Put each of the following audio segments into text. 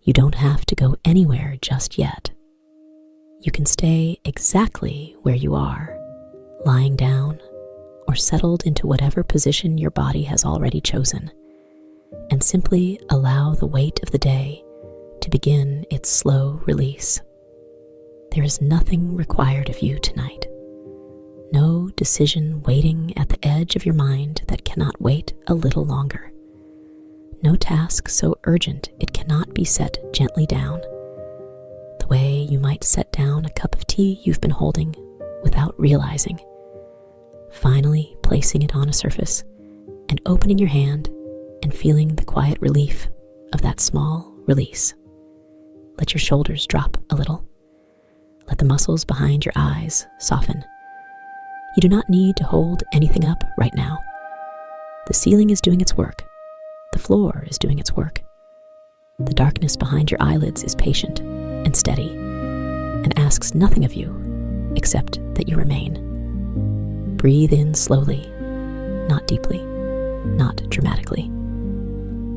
You don't have to go anywhere just yet. You can stay exactly where you are, lying down or settled into whatever position your body has already chosen, and simply allow the weight of the day to begin its slow release. There is nothing required of you tonight. No decision waiting at the edge of your mind that cannot wait a little longer. No task so urgent it cannot be set gently down, the way you might set down a cup of tea you've been holding without realizing, finally placing it on a surface and opening your hand and feeling the quiet relief of that small release. Let your shoulders drop a little. Let the muscles behind your eyes soften. You do not need to hold anything up right now. The ceiling is doing its work. The floor is doing its work. The darkness behind your eyelids is patient and steady and asks nothing of you except that you remain. Breathe in slowly, not deeply, not dramatically.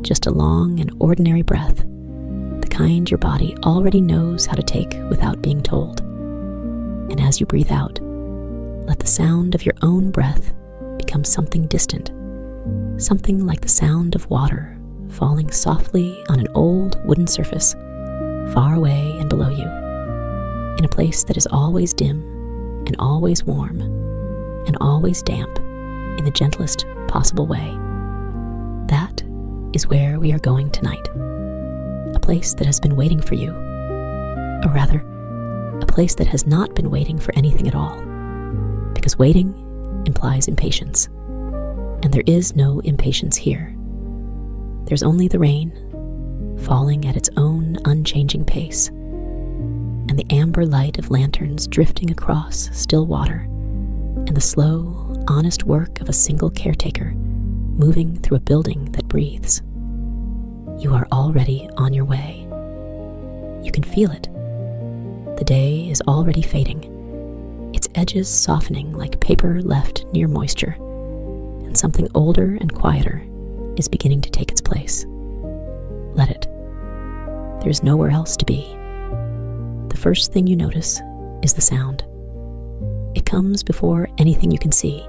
Just a long and ordinary breath, the kind your body already knows how to take without being told. And as you breathe out, let the sound of your own breath become something distant, something like the sound of water falling softly on an old wooden surface, far away and below you, in a place that is always dim and always warm and always damp in the gentlest possible way. That is where we are going tonight. A place that has been waiting for you, or rather, a place that has not been waiting for anything at all, because waiting implies impatience, and there is no impatience here. There's only the rain, falling at its own unchanging pace, and the amber light of lanterns drifting across still water, and the slow, honest work of a single caretaker moving through a building that breathes. You are already on your way. You can feel it. The day is already fading, its edges softening like paper left near moisture, and something older and quieter is beginning to take its place. Let it. There's nowhere else to be. The first thing you notice is the sound. It comes before anything you can see.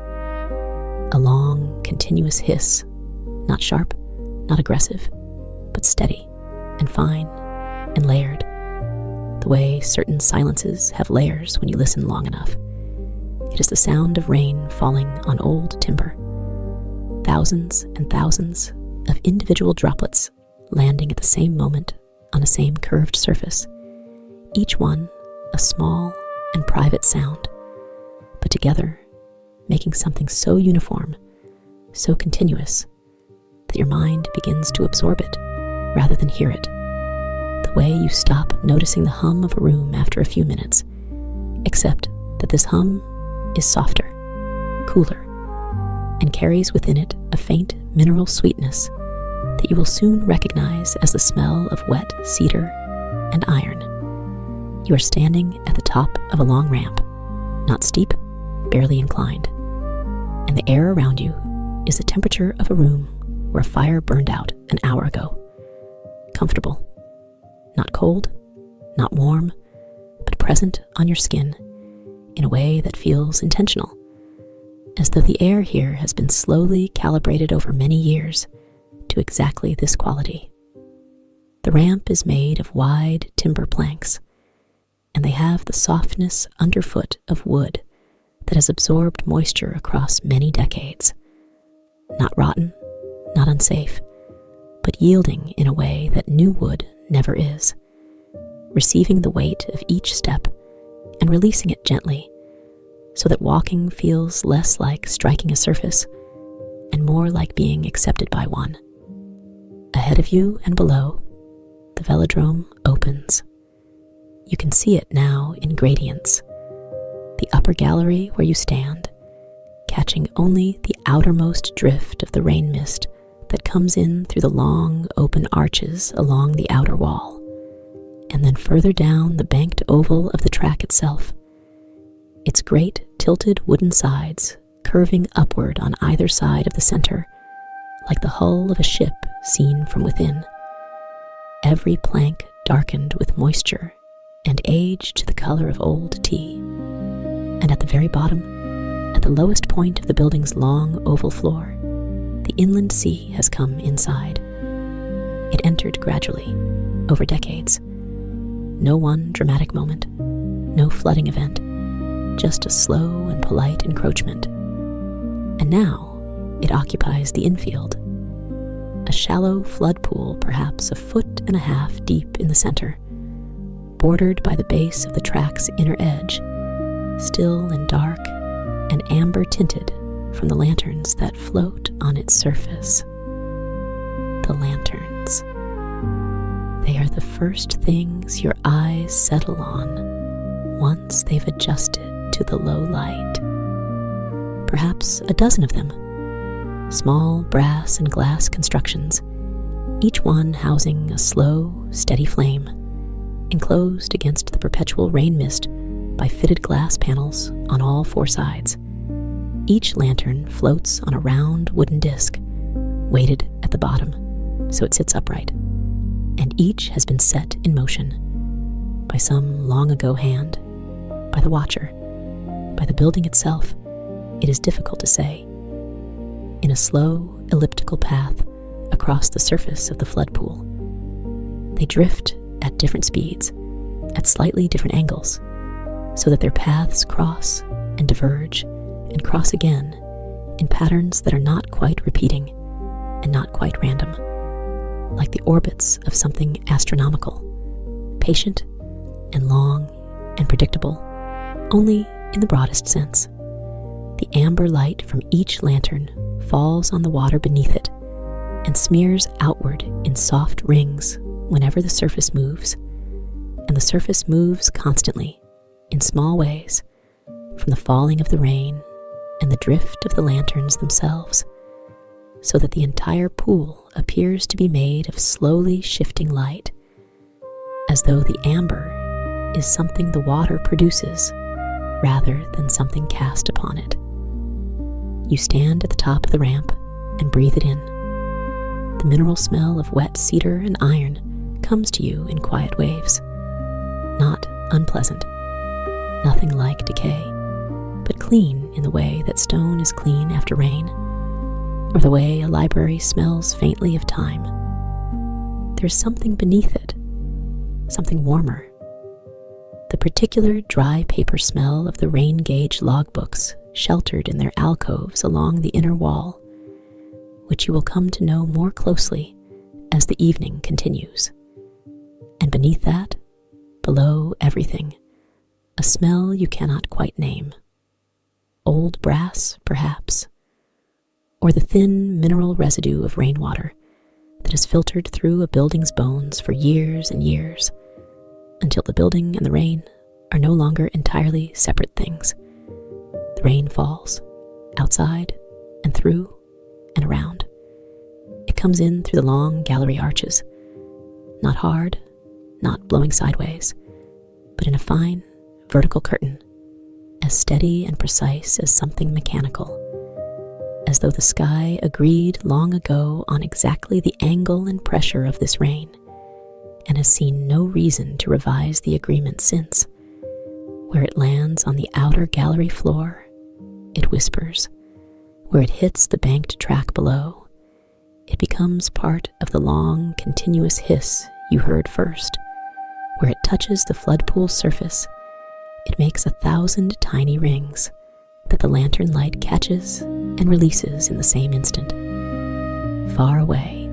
A long, continuous hiss, not sharp, not aggressive, but steady and fine and layered, the way certain silences have layers when you listen long enough. It is the sound of rain falling on old timber. Thousands and thousands of individual droplets landing at the same moment on a same curved surface, each one a small and private sound, but together making something so uniform, so continuous, that your mind begins to absorb it rather than hear it, the way you stop noticing the hum of a room after a few minutes, except that this hum is softer, cooler, and carries within it a faint mineral sweetness that you will soon recognize as the smell of wet cedar and iron. You are standing at the top of a long ramp, not steep, barely inclined, and the air around you is the temperature of a room where a fire burned out an hour ago. Comfortable, not cold, not warm, but present on your skin in a way that feels intentional, as though the air here has been slowly calibrated over many years to exactly this quality. The ramp is made of wide timber planks, and they have the softness underfoot of wood that has absorbed moisture across many decades. Not rotten, not unsafe, but yielding in a way that new wood never is, receiving the weight of each step and releasing it gently, so that walking feels less like striking a surface and more like being accepted by one. Ahead of you and below, the Velodrome opens. You can see it now in gradients. The upper gallery where you stand, catching only the outermost drift of the rain mist that comes in through the long, open arches along the outer wall, and then further down the banked oval of the track itself, its great tilted wooden sides curving upward on either side of the center, like the hull of a ship seen from within. Every plank darkened with moisture and age to the color of old tea. And at the very bottom, at the lowest point of the building's long oval floor, the inland sea has come inside. It entered gradually, over decades. No one dramatic moment, no flooding event, just a slow and polite encroachment. And now it occupies the infield, a shallow flood pool perhaps 1.5 feet deep in the center, bordered by the base of the track's inner edge, still and dark and amber tinted from the lanterns that float on its surface. The lanterns. They are the first things your eyes settle on once they've adjusted to the low light. Perhaps a dozen of them, small brass and glass constructions, each one housing a slow, steady flame, enclosed against the perpetual rain mist by fitted glass panels on all 4 sides. Each lantern floats on a round wooden disc, weighted at the bottom, so it sits upright, and each has been set in motion by some long-ago hand, by the watcher, by the building itself. It is difficult to say. In a slow, elliptical path across the surface of the flood pool, they drift at different speeds, at slightly different angles, so that their paths cross and diverge and cross again in patterns that are not quite repeating and not quite random, like the orbits of something astronomical, patient and long and predictable, only in the broadest sense. The amber light from each lantern falls on the water beneath it and smears outward in soft rings whenever the surface moves, and the surface moves constantly in small ways from the falling of the rain and the drift of the lanterns themselves, so that the entire pool appears to be made of slowly shifting light, as though the amber is something the water produces rather than something cast upon it. You stand at the top of the ramp and breathe it in. The mineral smell of wet cedar and iron comes to you in quiet waves, not unpleasant, nothing like decay, but clean in the way that stone is clean after rain, or the way a library smells faintly of time. There's something beneath it, something warmer. The particular dry paper smell of the rain gauge logbooks sheltered in their alcoves along the inner wall, which you will come to know more closely as the evening continues. And beneath that, below everything, a smell you cannot quite name. Old brass, perhaps, or the thin mineral residue of rainwater that has filtered through a building's bones for years and years, until the building and the rain are no longer entirely separate things. The rain falls, outside and through and around. It comes in through the long gallery arches, not hard, not blowing sideways, but in a fine, vertical curtain, as steady and precise as something mechanical, as though the sky agreed long ago on exactly the angle and pressure of this rain, and has seen no reason to revise the agreement since. Where it lands on the outer gallery floor, it whispers. Where it hits the banked track below, it becomes part of the long, continuous hiss you heard first. Where it touches the flood pool surface, it makes 1,000 tiny rings that the lantern light catches and releases in the same instant. Far away,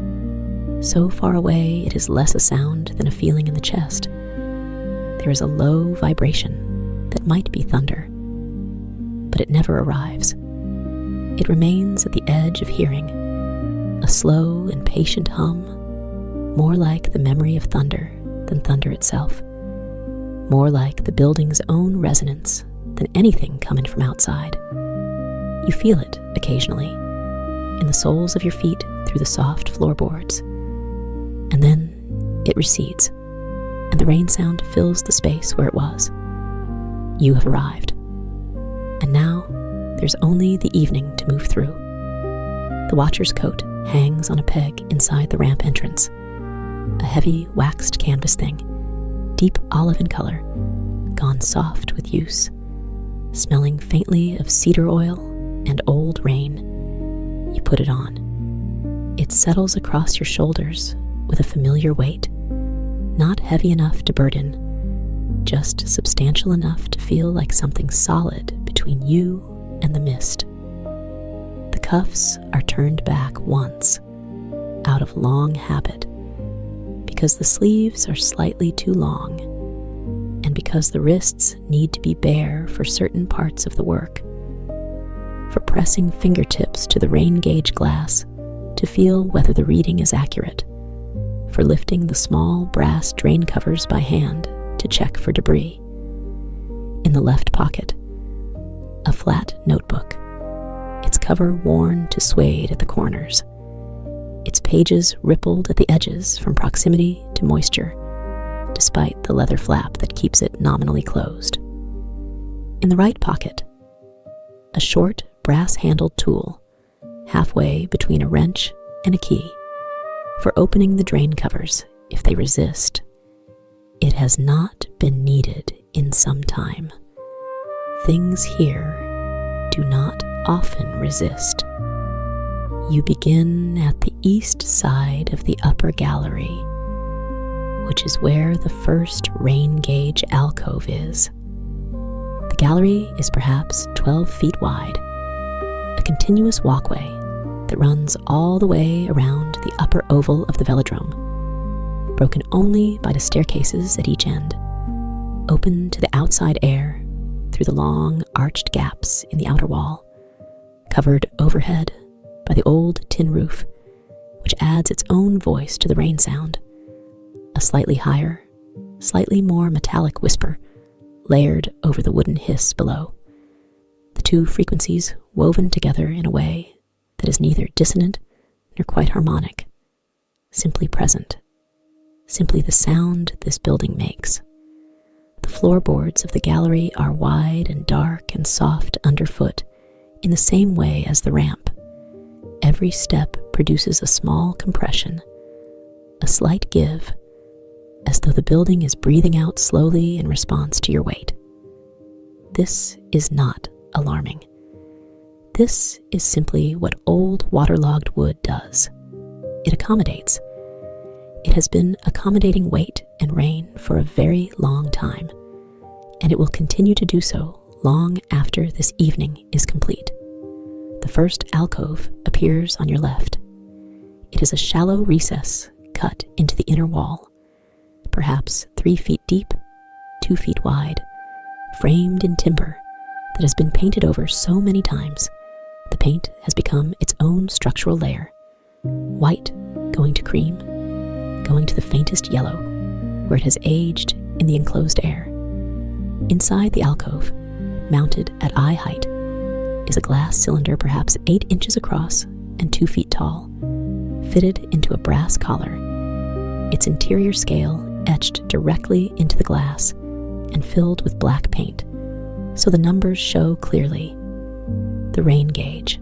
so far away it is less a sound than a feeling in the chest. There is a low vibration that might be thunder, but it never arrives. It remains at the edge of hearing, a slow and patient hum, more like the memory of thunder than thunder itself, more like the building's own resonance than anything coming from outside. You feel it occasionally, in the soles of your feet through the soft floorboards, and then it recedes, and the rain sound fills the space where it was. You have arrived, and now there's only the evening to move through. The watcher's coat hangs on a peg inside the ramp entrance, a heavy waxed canvas thing, deep olive in color, gone soft with use, smelling faintly of cedar oil and old rain. You put it on. It settles across your shoulders with a familiar weight, not heavy enough to burden, just substantial enough to feel like something solid between you and the mist. The cuffs are turned back once, out of long habit, because the sleeves are slightly too long, and because the wrists need to be bare for certain parts of the work. For pressing fingertips to the rain gauge glass to feel whether the reading is accurate. For lifting the small brass drain covers by hand to check for debris. In the left pocket, a flat notebook, its cover worn to suede at the corners, its pages rippled at the edges from proximity to moisture, despite the leather flap that keeps it nominally closed. In the right pocket, a short brass-handled tool, halfway between a wrench and a key, for opening the drain covers if they resist. It has not been needed in some time. Things here do not often resist. You begin at the east side of the upper gallery, which is where the first rain gauge alcove is. The gallery is perhaps 12 feet wide, a continuous walkway that runs all the way around the upper oval of the Velodrome, broken only by the staircases at each end, open to the outside air through the long arched gaps in the outer wall, covered overhead by the old tin roof, which adds its own voice to the rain sound, a slightly higher, slightly more metallic whisper layered over the wooden hiss below, the two frequencies woven together in a way that is neither dissonant nor quite harmonic, simply present, simply the sound this building makes. The floorboards of the gallery are wide and dark and soft underfoot in the same way as the ramp. Every step produces a small compression, a slight give, as though the building is breathing out slowly in response to your weight. This is not alarming. This is simply what old waterlogged wood does. It accommodates. It has been accommodating weight and rain for a very long time, and it will continue to do so long after this evening is complete. The first alcove appears on your left. It is a shallow recess cut into the inner wall, perhaps 3 feet deep, 2 feet wide, framed in timber that has been painted over so many times. The paint has become its own structural layer, white going to cream, going to the faintest yellow, where it has aged in the enclosed air. Inside the alcove, mounted at eye height, is a glass cylinder perhaps 8 inches across and 2 feet tall, fitted into a brass collar, its interior scale etched directly into the glass and filled with black paint, so the numbers show clearly. The rain gauge.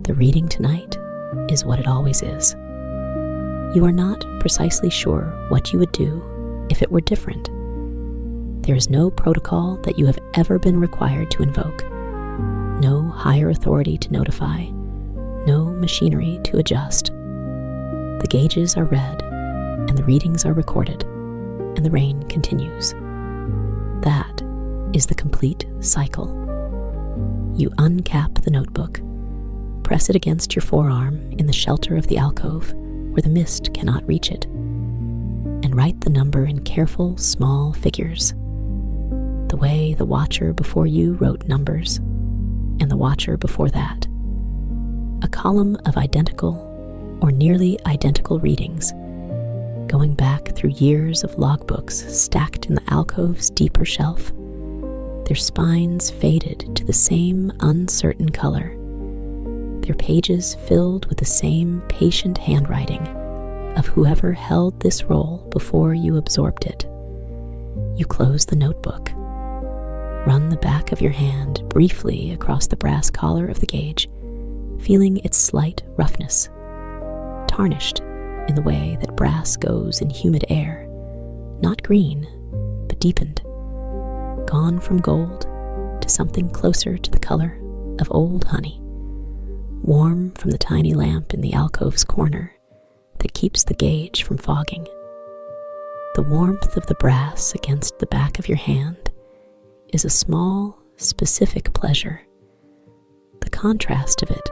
The reading tonight is what it always is. You are not precisely sure what you would do if it were different. There is no protocol that you have ever been required to invoke, no higher authority to notify, no machinery to adjust. The gauges are read, and the readings are recorded, and the rain continues. That is the complete cycle. You uncap the notebook, press it against your forearm in the shelter of the alcove where the mist cannot reach it, and write the number in careful, small figures, the way the watcher before you wrote numbers, and the watcher before that. A column of identical or nearly identical readings, going back through years of logbooks stacked in the alcove's deeper shelf, their spines faded to the same uncertain color, their pages filled with the same patient handwriting of whoever held this roll before you absorbed it. You close the notebook, run the back of your hand briefly across the brass collar of the gauge, feeling its slight roughness, tarnished in the way that brass goes in humid air, not green, but deepened, gone from gold to something closer to the color of old honey, warm from the tiny lamp in the alcove's corner that keeps the gauge from fogging. The warmth of the brass against the back of your hand is a small, specific pleasure. The contrast of it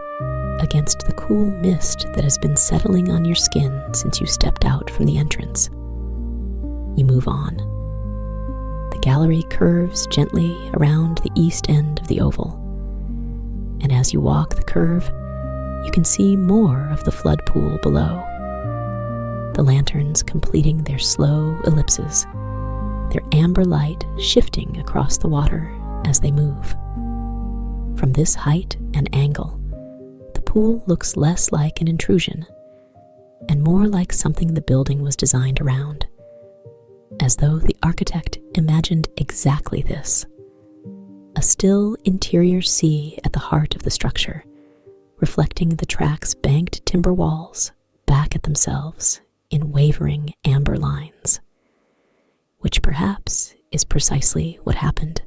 against the cool mist that has been settling on your skin since you stepped out from the entrance. You move on. The gallery curves gently around the east end of the oval, and as you walk the curve, you can see more of the flood pool below. The lanterns completing their slow ellipses, their amber light shifting across the water as they move. From this height and angle, the pool looks less like an intrusion and more like something the building was designed around, as though the architect imagined exactly this. A still interior sea at the heart of the structure, reflecting the track's banked timber walls back at themselves in wavering amber lines, which perhaps is precisely what happened,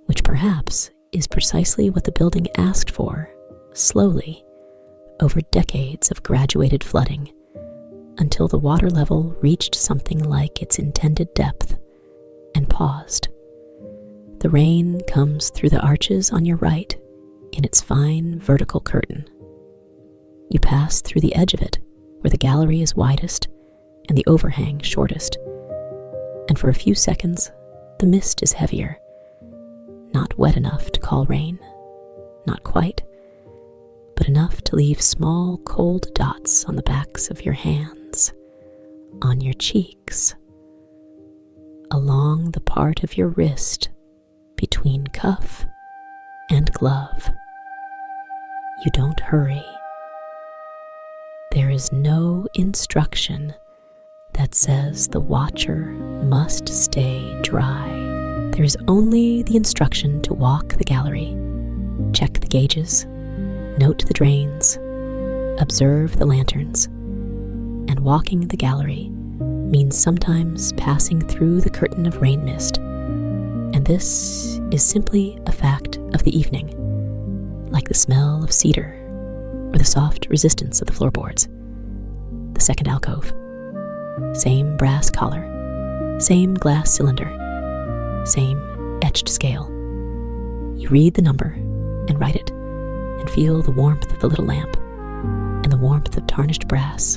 which perhaps is precisely what the building asked for, slowly, over decades of graduated flooding, until the water level reached something like its intended depth and paused. The rain comes through the arches on your right in its fine vertical curtain. You pass through the edge of it, where the gallery is widest and the overhang shortest, and for a few seconds the mist is heavier, not wet enough to call rain, not quite, but enough to leave small cold dots on the backs of your hands, on your cheeks, along the part of your wrist between cuff and glove. You don't hurry. There is no instruction that says the watcher must stay dry. There is only the instruction to walk the gallery, check the gauges, note the drains, observe the lanterns, and walking the gallery means sometimes passing through the curtain of rain mist, and this is simply a fact of the evening, like the smell of cedar or the soft resistance of the floorboards. The second alcove, same brass collar, same glass cylinder, same etched scale. You read the number and write it, and feel the warmth of the little lamp and the warmth of tarnished brass,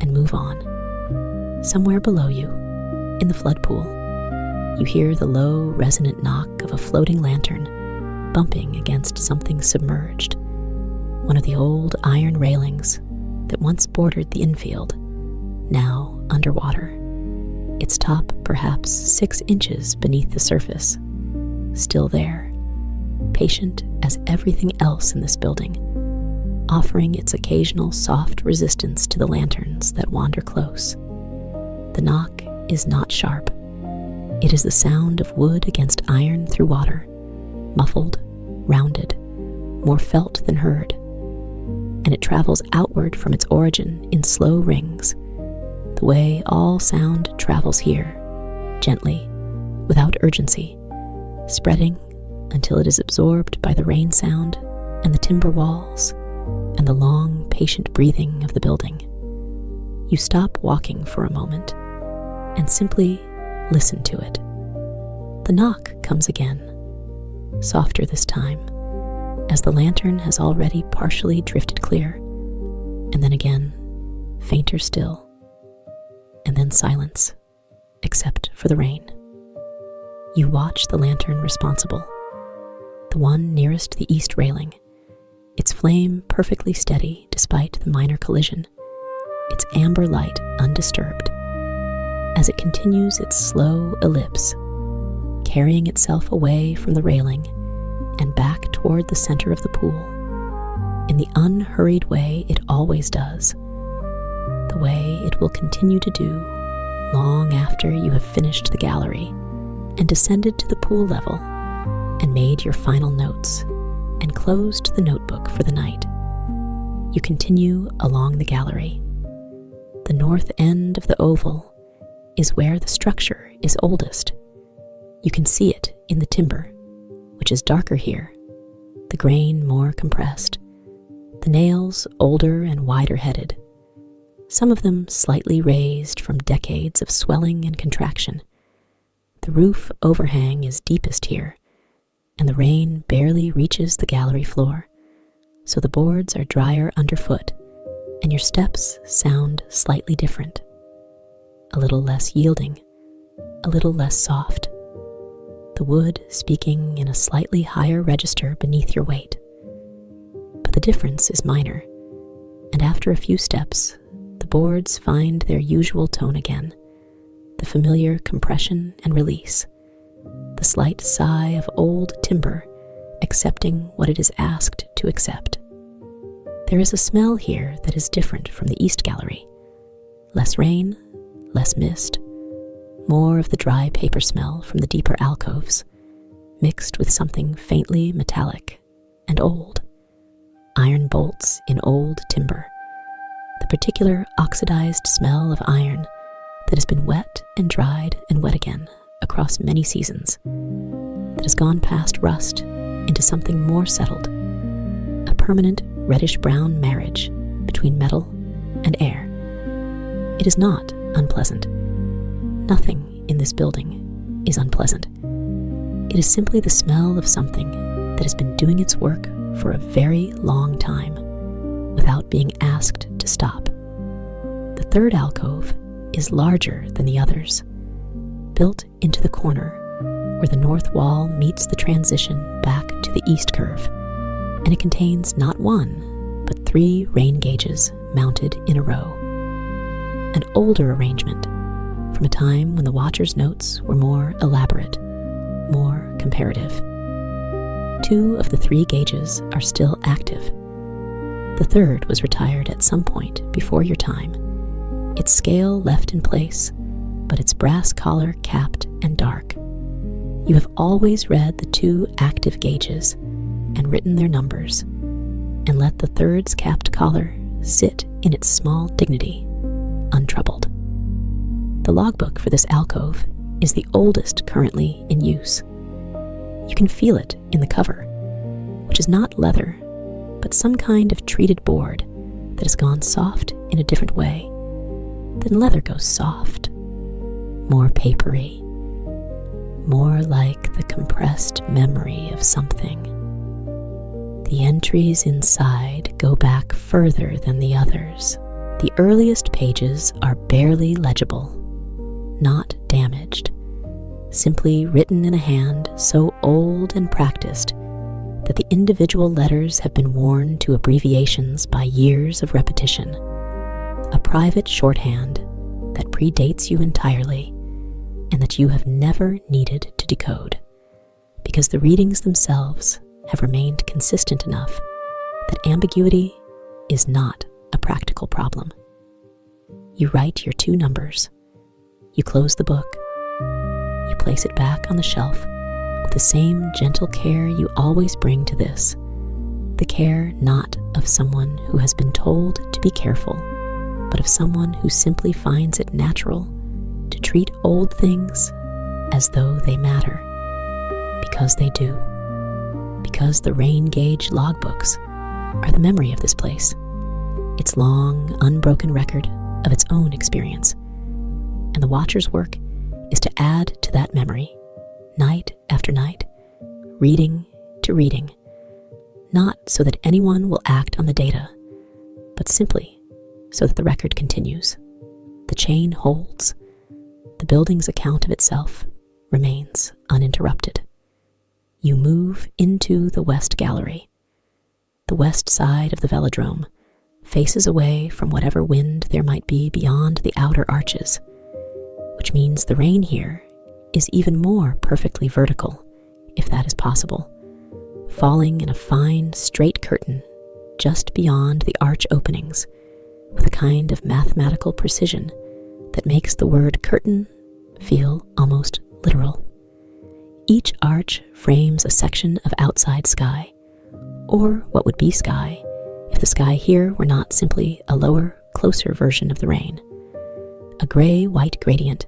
and move on. Somewhere below you, in the flood pool, you hear the low, resonant knock of a floating lantern bumping against something submerged, one of the old iron railings that once bordered the infield, now underwater, its top perhaps 6 inches beneath the surface, still there, patient as everything else in this building, offering its occasional soft resistance to the lanterns that wander close. The knock is not sharp. It is the sound of wood against iron through water, muffled, rounded, more felt than heard, and it travels outward from its origin in slow rings, the way all sound travels here, gently, without urgency, spreading until it is absorbed by the rain sound and the timber walls and the long, patient breathing of the building. You stop walking for a moment and simply listen to it. The knock comes again, softer this time, as the lantern has already partially drifted clear, and then again, fainter still, and then silence, except for the rain. You watch the lantern responsible, the one nearest the east railing, its flame perfectly steady despite the minor collision, its amber light undisturbed, as it continues its slow ellipse, carrying itself away from the railing and back toward the center of the pool, in the unhurried way it always does, the way it will continue to do long after you have finished the gallery and descended to the pool level and made your final notes and closed the notebook for the night. You continue along the gallery. The north end of the oval is where the structure is oldest. You can see it in the timber, which is darker here, the grain more compressed, the nails older and wider-headed, some of them slightly raised from decades of swelling and contraction. The roof overhang is deepest here, and the rain barely reaches the gallery floor, so the boards are drier underfoot, and your steps sound slightly different, a little less yielding, a little less soft, the wood speaking in a slightly higher register beneath your weight. But the difference is minor, and after a few steps, the boards find their usual tone again, the familiar compression and release, the slight sigh of old timber accepting what it is asked to accept. There is a smell here that is different from the East Gallery. Less rain, less mist, more of the dry paper smell from the deeper alcoves, mixed with something faintly metallic and old. Iron bolts in old timber, the particular oxidized smell of iron that has been wet and dried and wet again across many seasons, that has gone past rust into something more settled, a permanent reddish-brown marriage between metal and air. It is not unpleasant. Nothing in this building is unpleasant. It is simply the smell of something that has been doing its work for a very long time without being asked to stop. The third alcove is larger than the others, built into the corner where the north wall meets the transition back to the east curve, and it contains not one, but 3 rain gauges mounted in a row. An older arrangement from a time when the watcher's notes were more elaborate, more comparative. 2 of the 3 gauges are still active. The third was retired at some point before your time, its scale left in place, but its brass collar capped and dark. You have always read the 2 active gauges and written their numbers, and let the third's capped collar sit in its small dignity, untroubled. The logbook for this alcove is the oldest currently in use. You can feel it in the cover, which is not leather, but some kind of treated board that has gone soft in a different way than leather goes soft, more papery, more like the compressed memory of something. The entries inside go back further than the others. The earliest pages are barely legible, not damaged, simply written in a hand so old and practiced that the individual letters have been worn to abbreviations by years of repetition, a private shorthand that predates you entirely and that you have never needed to decode, because the readings themselves have remained consistent enough that ambiguity is not a practical problem. You write your 2 numbers, you close the book, you place it back on the shelf with the same gentle care you always bring to this, the care not of someone who has been told to be careful, but of someone who simply finds it natural to treat old things as though they matter, because they do, because the rain gauge logbooks are the memory of this place, its long, unbroken record of its own experience, and the watcher's work is to add to that memory, night after night, reading to reading, not so that anyone will act on the data, but simply so that the record continues, the chain holds, the building's account of itself remains uninterrupted. You move into the West Gallery. The west side of the Velodrome faces away from whatever wind there might be beyond the outer arches, which means the rain here is even more perfectly vertical, if that is possible, falling in a fine, straight curtain just beyond the arch openings, with a kind of mathematical precision that makes the word curtain feel almost literal. Each arch frames a section of outside sky, or what would be sky if the sky here were not simply a lower, closer version of the rain, a gray-white gradient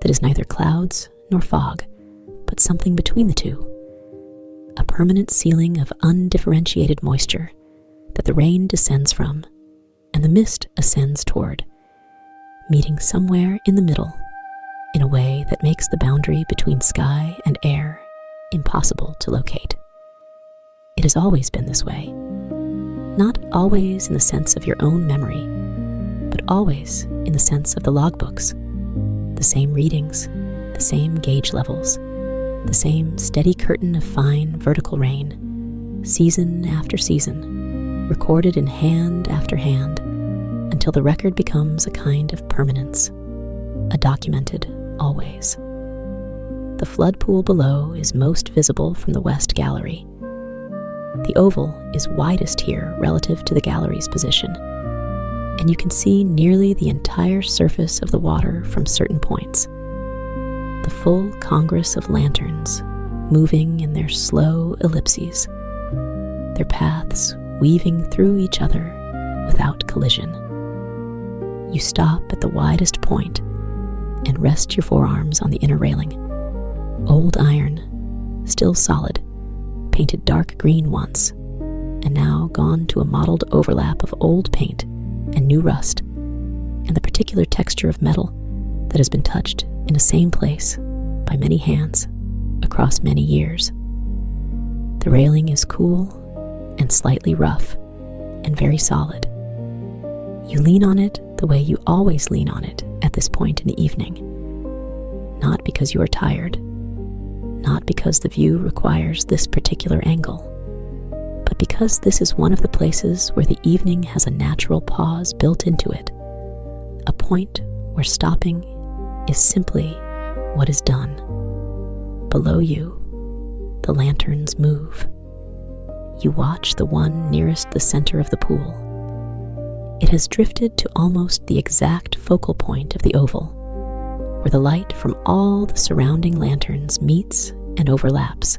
that is neither clouds nor fog, but something between the two. A permanent ceiling of undifferentiated moisture that the rain descends from and the mist ascends toward, meeting somewhere in the middle in a way that makes the boundary between sky and air impossible to locate. It has always been this way, not always in the sense of your own memory, but always in the sense of the logbooks, the same readings, the same gauge levels, the same steady curtain of fine vertical rain, season after season, recorded in hand after hand, until the record becomes a kind of permanence, a documented always. The flood pool below is most visible from the west gallery. The oval is widest here relative to the gallery's position, and you can see nearly the entire surface of the water from certain points. The full congress of lanterns moving in their slow ellipses, their paths weaving through each other without collision. You stop at the widest point and rest your forearms on the inner railing. Old iron, still solid, painted dark green once, and now gone to a mottled overlap of old paint and new rust, and the particular texture of metal that has been touched in the same place by many hands across many years. The railing is cool and slightly rough and very solid. You lean on it the way you always lean on it at this point in the evening, not because you are tired, not because the view requires this particular angle, but because this is one of the places where the evening has a natural pause built into it, a point where stopping is simply what is done. Below you, the lanterns move. You watch the one nearest the center of the pool. It has drifted to almost the exact focal point of the oval, where the light from all the surrounding lanterns meets and overlaps,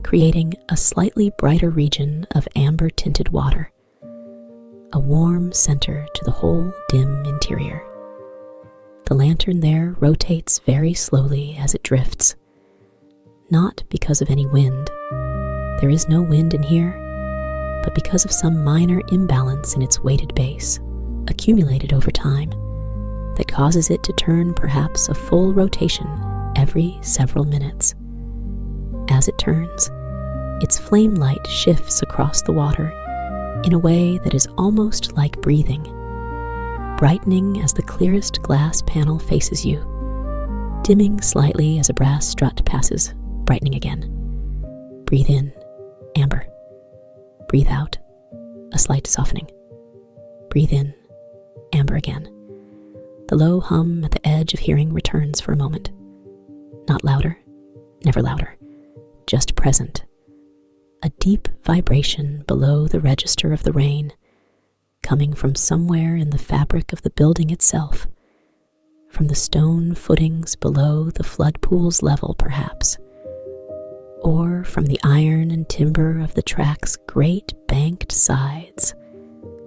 creating a slightly brighter region of amber-tinted water, a warm center to the whole dim interior. The lantern there rotates very slowly as it drifts, not because of any wind. There is no wind in here, but because of some minor imbalance in its weighted base, accumulated over time, that causes it to turn perhaps a full rotation every several minutes. As it turns, its flame light shifts across the water in a way that is almost like breathing, brightening as the clearest glass panel faces you, dimming slightly as a brass strut passes, brightening again. Breathe in, amber. Breathe out, a slight softening. Breathe in, amber again. The low hum at the edge of hearing returns for a moment. Not louder, never louder, just present. A deep vibration below the register of the rain, coming from somewhere in the fabric of the building itself, from the stone footings below the flood pool's level perhaps, or from the iron and timber of the track's great banked sides,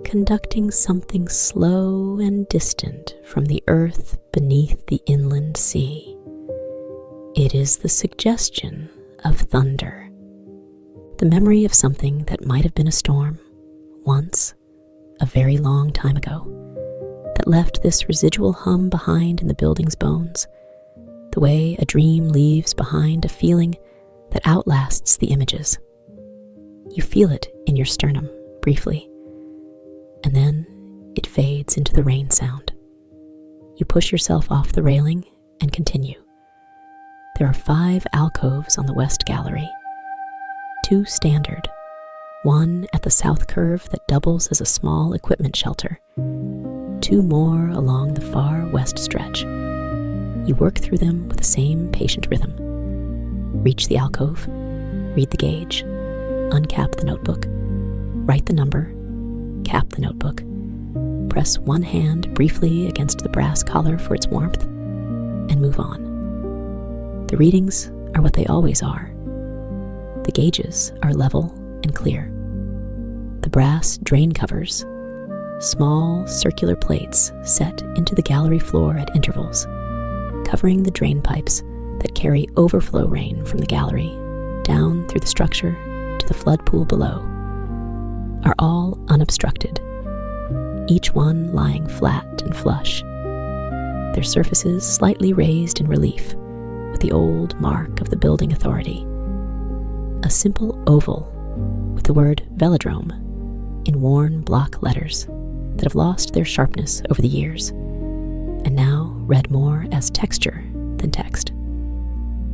conducting something slow and distant from the earth beneath the inland sea. It is the suggestion of thunder, the memory of something that might have been a storm, once, a very long time ago, that left this residual hum behind in the building's bones, the way a dream leaves behind a feeling that outlasts the images. You feel it in your sternum, briefly, and then it fades into the rain sound. You push yourself off the railing and continue. There are 5 alcoves on the west gallery, 2 standard, one at the south curve that doubles as a small equipment shelter, 2 more along the far west stretch. You work through them with the same patient rhythm. Reach the alcove, read the gauge, uncap the notebook, write the number, cap the notebook, press one hand briefly against the brass collar for its warmth, and move on. The readings are what they always are. The gauges are level and clear. The brass drain covers, small circular plates set into the gallery floor at intervals, covering the drain pipes that carry overflow rain from the gallery down through the structure to the flood pool below, are all unobstructed, each one lying flat and flush, their surfaces slightly raised in relief with the old mark of the building authority, a simple oval with the word Velodrome in worn block letters that have lost their sharpness over the years and now read more as texture than text.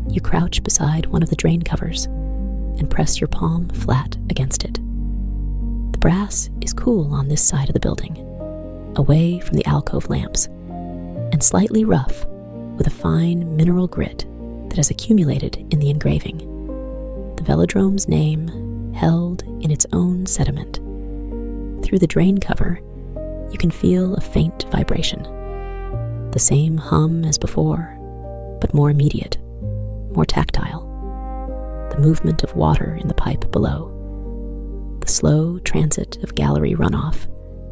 You crouch beside one of the drain covers and press your palm flat against it. The brass is cool on this side of the building, away from the alcove lamps, and slightly rough with a fine mineral grit that has accumulated in the engraving. The Velodrome's name held in its own sediment. Through the drain cover, you can feel a faint vibration, the same hum as before, but more immediate, more tactile. The movement of water in the pipe below, the slow transit of gallery runoff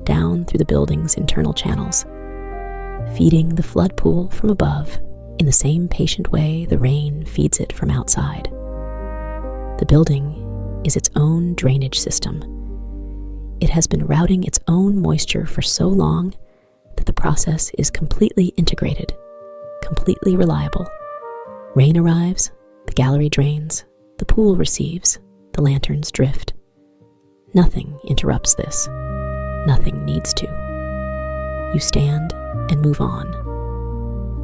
down through the building's internal channels, feeding the flood pool from above in the same patient way the rain feeds it from outside. The building is its own drainage system. It has been routing its own moisture for so long that the process is completely integrated, completely reliable. Rain arrives, the gallery drains, the pool receives, the lanterns drift. Nothing interrupts this. Nothing needs to. You stand and move on.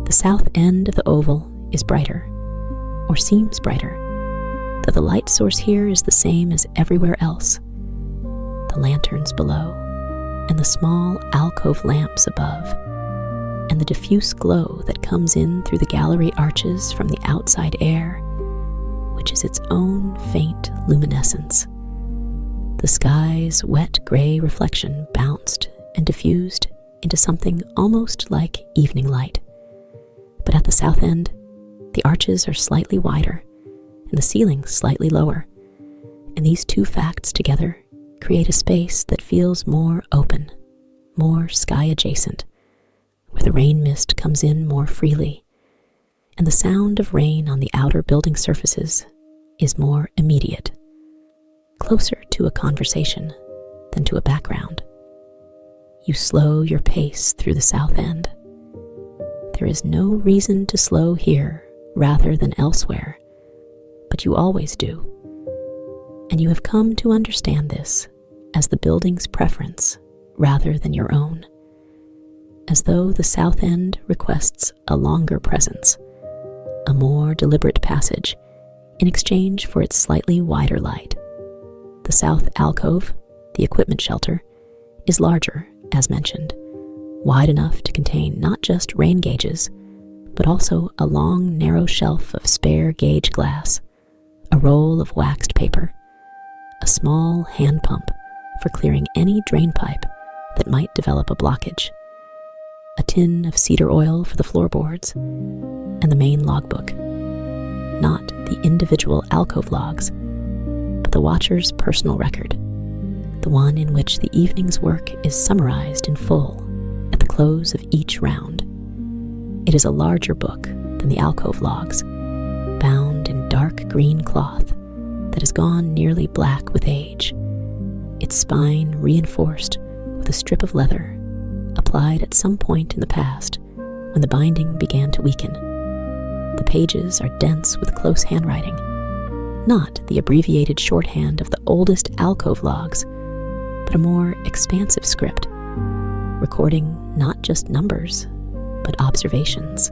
The south end of the oval is brighter, or seems brighter, though the light source here is the same as everywhere else. The lanterns below, and the small alcove lamps above, and the diffuse glow that comes in through the gallery arches from the outside air, which is its own faint luminescence. The sky's wet gray reflection bounced and diffused into something almost like evening light. But at the south end, the arches are slightly wider and the ceiling slightly lower, and these two facts together create a space that feels more open, more sky-adjacent, where the rain mist comes in more freely, and the sound of rain on the outer building surfaces is more immediate, closer to a conversation than to a background. You slow your pace through the south end. There is no reason to slow here rather than elsewhere, but you always do. And you have come to understand this as the building's preference rather than your own, as though the south end requests a longer presence, a more deliberate passage in exchange for its slightly wider light. The south alcove, the equipment shelter, is larger, as mentioned, wide enough to contain not just rain gauges, but also a long, narrow shelf of spare gauge glass, a roll of waxed paper, a small hand pump for clearing any drain pipe that might develop a blockage, a tin of cedar oil for the floorboards, and the main logbook. Not the individual alcove logs, but the watcher's personal record, the one in which the evening's work is summarized in full at the close of each round. It is a larger book than the alcove logs, bound in dark green cloth that has gone nearly black with age, its spine reinforced with a strip of leather applied at some point in the past when the binding began to weaken. The pages are dense with close handwriting, not the abbreviated shorthand of the oldest alcove logs, but a more expansive script, recording not just numbers, but observations,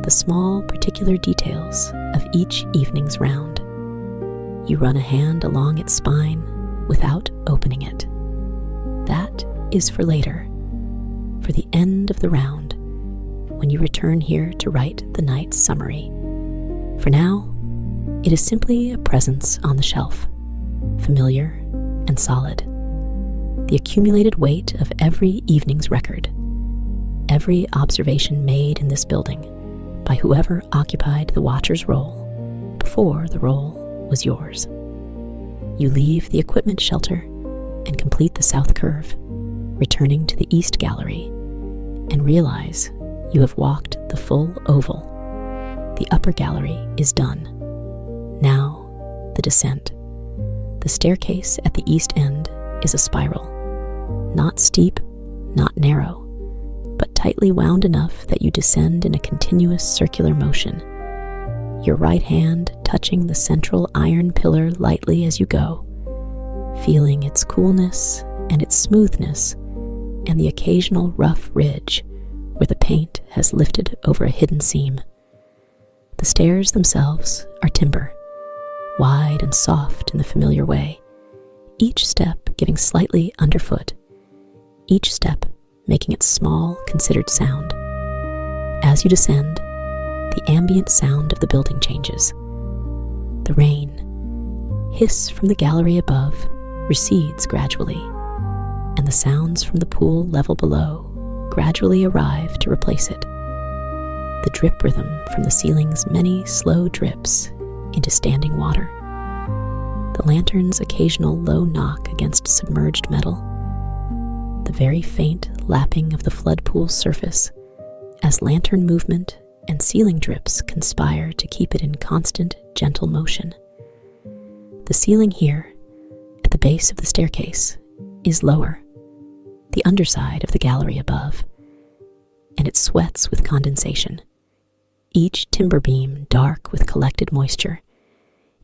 the small particular details of each evening's round. You run a hand along its spine without opening it. That is for later, for the end of the round, when you return here to write the night's summary. For now, it is simply a presence on the shelf, familiar and solid, the accumulated weight of every evening's record, every observation made in this building by whoever occupied the watcher's role before the role was yours. You leave the equipment shelter and complete the south curve, returning to the east gallery, and realize You have walked the full oval. The upper gallery is done. Now, the descent. The staircase at the east end is a spiral. Not steep, not narrow, but tightly wound enough that you descend in a continuous circular motion. Your right hand touching the central iron pillar lightly as you go, feeling its coolness and its smoothness and the occasional rough ridge where the paint has lifted over a hidden seam. The stairs themselves are timber, wide and soft in the familiar way, each step giving slightly underfoot, each step making its small, considered sound. As you descend, the ambient sound of the building changes. The rain, hiss from the gallery above, recedes gradually, and the sounds from the pool level below gradually arrive to replace it. The drip rhythm from the ceiling's many slow drips into standing water. The lantern's occasional low knock against submerged metal. The very faint lapping of the flood pool's surface as lantern movement and ceiling drips conspire to keep it in constant, gentle motion. The ceiling here, at the base of the staircase, is lower, the underside of the gallery above, and it sweats with condensation. Each timber beam dark with collected moisture,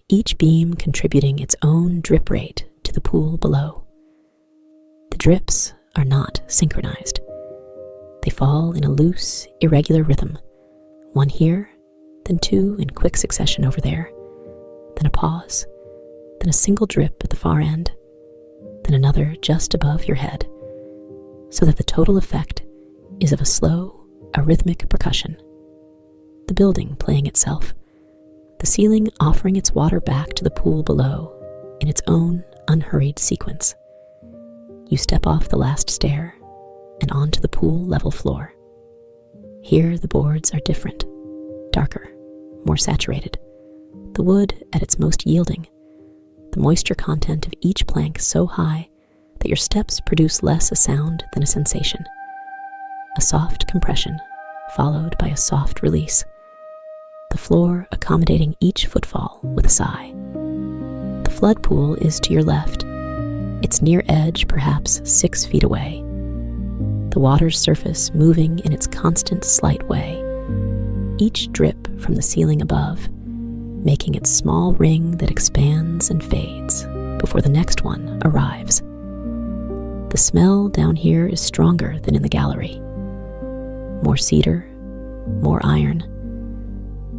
each beam contributing its own drip rate to the pool below. The drips are not synchronized. They fall in a loose, irregular rhythm, one here, then two in quick succession over there, then a pause, then a single drip at the far end, then another just above your head, so that the total effect is of a slow, arrhythmic percussion. The building playing itself, the ceiling offering its water back to the pool below in its own unhurried sequence. You step off the last stair and onto the pool level floor. Here the boards are different, darker, more saturated, the wood at its most yielding, the moisture content of each plank so high that your steps produce less a sound than a sensation. A soft compression, followed by a soft release, the floor accommodating each footfall with a sigh. The flood pool is to your left, its near edge perhaps 6 feet away, the water's surface moving in its constant slight way, each drip from the ceiling above, making its small ring that expands and fades before the next one arrives. The smell down here is stronger than in the gallery. More cedar, more iron,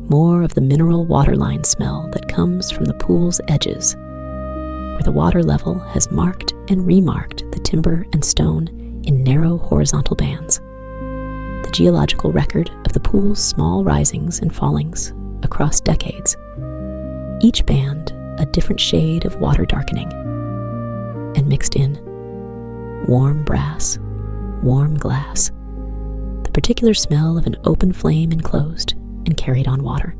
more of the mineral waterline smell that comes from the pool's edges, where the water level has marked and remarked the timber and stone in narrow horizontal bands. The geological record of the pool's small risings and fallings across decades, each band a different shade of water darkening, and mixed in warm brass, warm glass, the particular smell of an open flame enclosed and carried on water,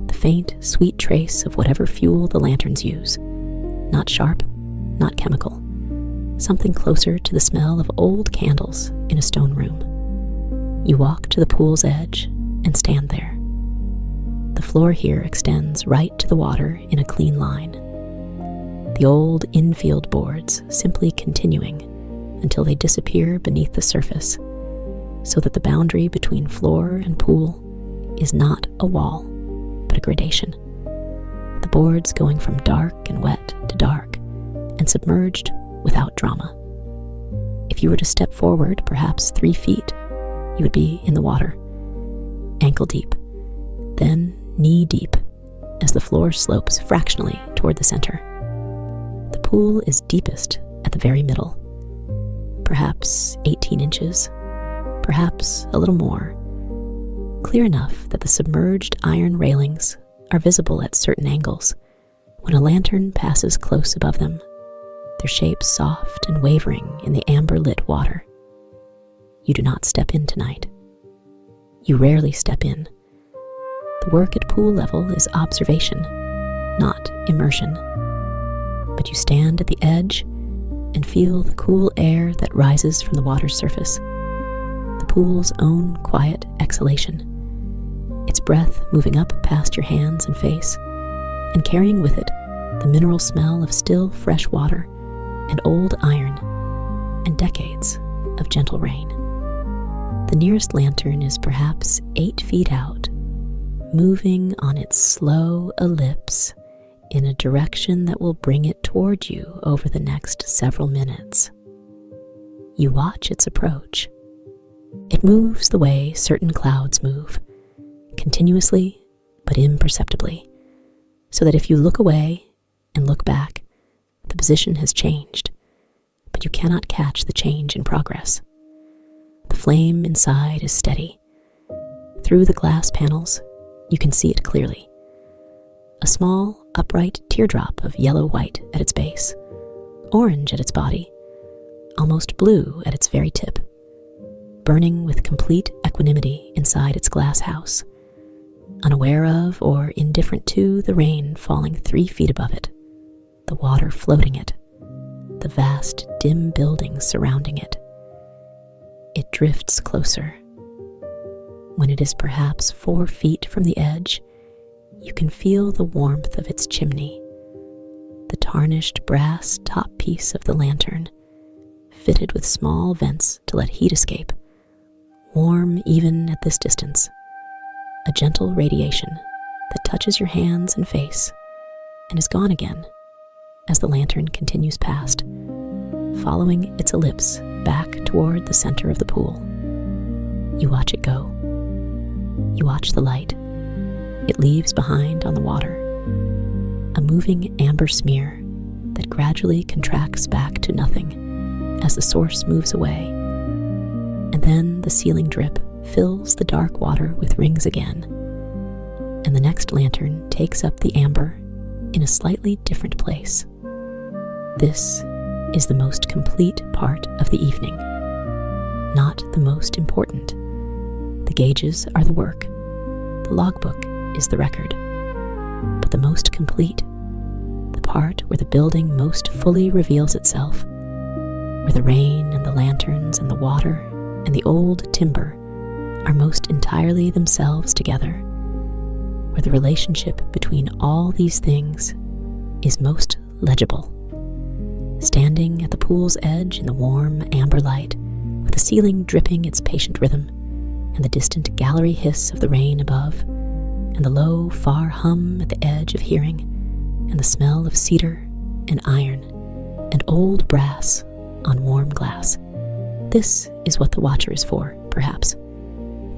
the faint, sweet trace of whatever fuel the lanterns use, not sharp, not chemical, something closer to the smell of old candles in a stone room. You walk to the pool's edge and stand there. The floor here extends right to the water in a clean line, the old infield boards simply continuing until they disappear beneath the surface, so that the boundary between floor and pool is not a wall, but a gradation. The boards going from dark and wet to dark, and submerged without drama. If you were to step forward perhaps 3 feet, you would be in the water, ankle deep, then knee deep, as the floor slopes fractionally toward the center. The pool is deepest at the very middle, perhaps 18 inches, perhaps a little more, clear enough that the submerged iron railings are visible at certain angles when a lantern passes close above them, their shapes soft and wavering in the amber-lit water. You do not step in tonight. You rarely step in. The work at pool level is observation, not immersion. But you stand at the edge and feel the cool air that rises from the water's surface, the pool's own quiet exhalation, its breath moving up past your hands and face, and carrying with it the mineral smell of still fresh water and old iron and decades of gentle rain. The nearest lantern is perhaps 8 feet out, moving on its slow ellipse in a direction that will bring it toward you over the next several minutes. You watch its approach. It moves the way certain clouds move, continuously but imperceptibly, so that if you look away and look back, the position has changed, but you cannot catch the change in progress. The flame inside is steady. Through the glass panels, you can see it clearly. A small, upright teardrop of yellow-white at its base, orange at its body, almost blue at its very tip, burning with complete equanimity inside its glass house, unaware of or indifferent to the rain falling 3 feet above it, the water floating it, the vast, dim buildings surrounding it. It drifts closer. When it is perhaps 4 feet from the edge, you can feel the warmth of its chimney, the tarnished brass top piece of the lantern, fitted with small vents to let heat escape, warm even at this distance, a gentle radiation that touches your hands and face and is gone again as the lantern continues past, following its ellipse back toward the center of the pool. You watch it go. You watch the light. It leaves behind on the water, a moving amber smear that gradually contracts back to nothing as the source moves away, and then the ceiling drip fills the dark water with rings again, and the next lantern takes up the amber in a slightly different place. This is the most complete part of the evening, not the most important. The gauges are the work, the logbook is the record, but the most complete, the part where the building most fully reveals itself, where the rain and the lanterns and the water and the old timber are most entirely themselves together, where the relationship between all these things is most legible. Standing at the pool's edge in the warm amber light, with the ceiling dripping its patient rhythm, and the distant gallery hiss of the rain above, and the low, far hum at the edge of hearing, and the smell of cedar and iron and old brass on warm glass. This is what the watcher is for, perhaps.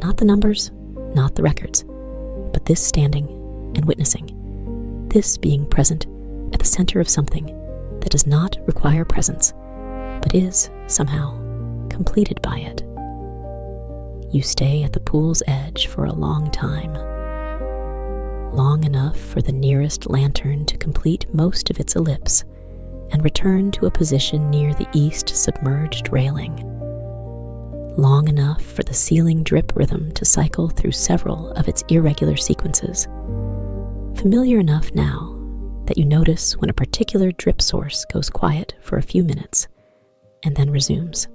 Not the numbers, not the records, but this standing and witnessing, this being present at the center of something that does not require presence, but is, somehow, completed by it. You stay at the pool's edge for a long time, long enough for the nearest lantern to complete most of its ellipse and return to a position near the east submerged railing, long enough for the ceiling drip rhythm to cycle through several of its irregular sequences, familiar enough now that you notice when a particular drip source goes quiet for a few minutes and then resumes,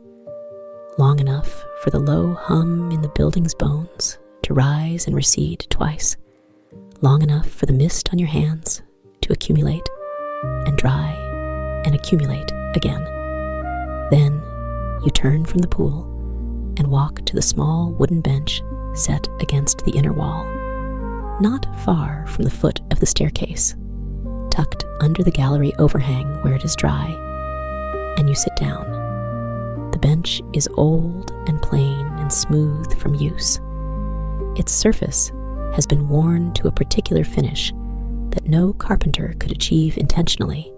long enough for the low hum in the building's bones to rise and recede twice, long enough for the mist on your hands to accumulate and dry and accumulate again. Then you turn from the pool and walk to the small wooden bench set against the inner wall, not far from the foot of the staircase, tucked under the gallery overhang where it is dry, and you sit down. The bench is old and plain and smooth from use. Its surface has been worn to a particular finish that no carpenter could achieve intentionally.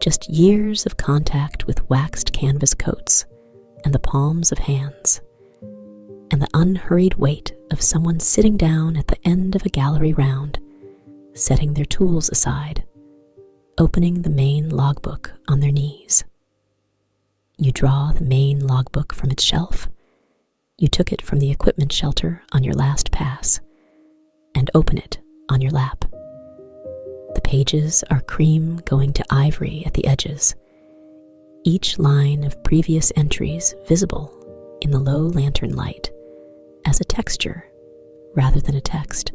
Just years of contact with waxed canvas coats and the palms of hands, and the unhurried weight of someone sitting down at the end of a gallery round, setting their tools aside, opening the main logbook on their knees. You draw the main logbook from its shelf. You took it from the equipment shelter on your last pass, and open it on your lap. The pages are cream going to ivory at the edges, each line of previous entries visible in the low lantern light as a texture rather than a text.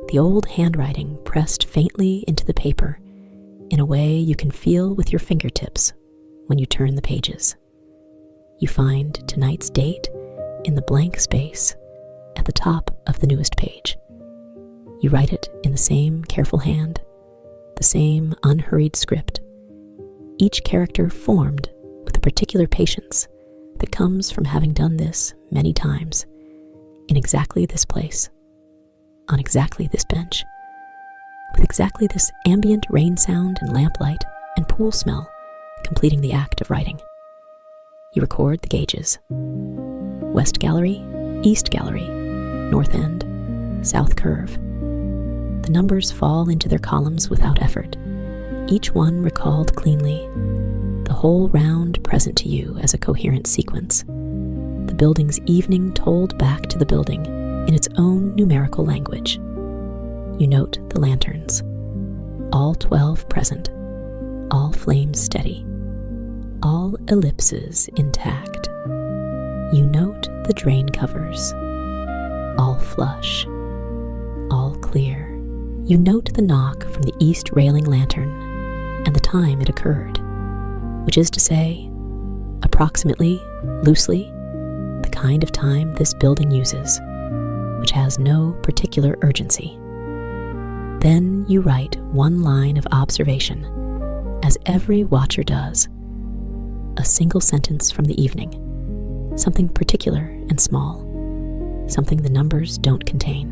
The old handwriting pressed faintly into the paper in a way you can feel with your fingertips when you turn the pages. You find tonight's date in the blank space at the top of the newest page. You write it in the same careful hand, the same unhurried script, each character formed with a particular patience that comes from having done this many times in exactly this place, on exactly this bench, with exactly this ambient rain sound and lamplight and pool smell completing the act of writing. You record the gauges: West Gallery, East Gallery, North End, South Curve. The numbers fall into their columns without effort, each one recalled cleanly, the whole round present to you as a coherent sequence, the building's evening told back to the building in its own numerical language. You note the lanterns, all 12 present, all flames steady, all ellipses intact. You note the drain covers, all flush, all clear. You note the knock from the east railing lantern and the time it occurred, which is to say, approximately, loosely, the kind of time this building uses, which has no particular urgency. Then you write one line of observation, as every watcher does, a single sentence from the evening, something particular and small, something the numbers don't contain.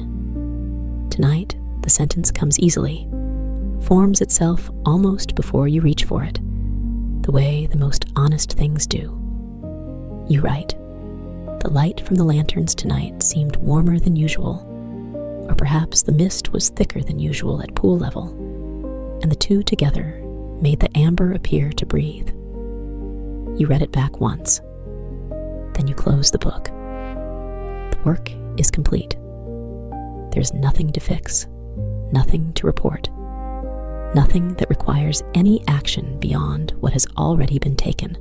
Tonight, the sentence comes easily, forms itself almost before you reach for it, the way the most honest things do. You write, the light from the lanterns tonight seemed warmer than usual, or perhaps the mist was thicker than usual at pool level, and the two together made the amber appear to breathe. You read it back once, then you close the book. The work is complete. There's nothing to fix, nothing to report, nothing that requires any action beyond what has already been taken.